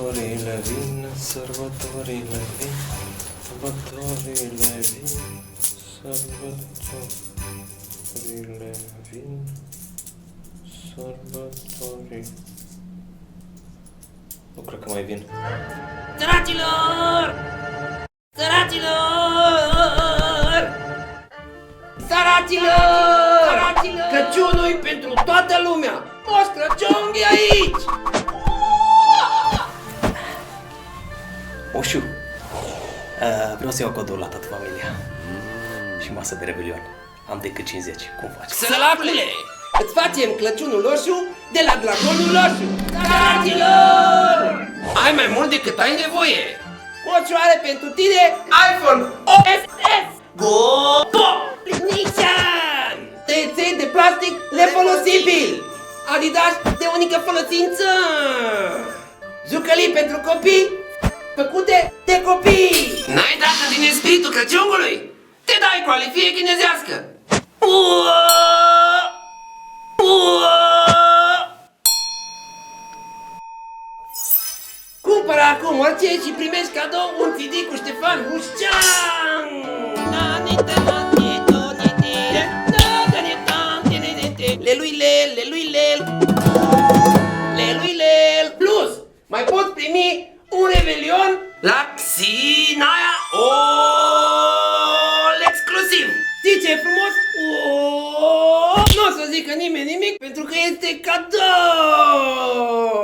Sărbătorile vin, sărbătorile vin, sărbătorile vin, sărbătorile vin, sărbătorile... Nu cred că mai vin. Săracilor! Săracilor! Săracilor! Crăciunul-i pentru toată lumea! Moș Crăciun e aici! Moșu, vreau să iau cadou la toată familia. Și masă de revelion. Am decât 50, cum faci? Săracule! Îți facem Crăciunul roșu de la Dragonul roșu! Săracilor! Ai mai mult decât ai nevoie! Moșu are pentru tine iPhone XS! Go! Nician! Tăieței de plastic refolosibil! Adidas de unică folosință! Jucălii pentru copii făcute de copii! N-ai dată din spiritul Crăciunului? Te dai cu alifie chinezească! Cumpără acum orice și primești cadou un CD cu Ștefan Hușcean! Leluilel, leluilel, leluilel! Plus, mai poți primi un revelion la Xinaia All exclusiv! Știi ce e frumos? Nu o să zică nimeni nimic pentru că este cadou!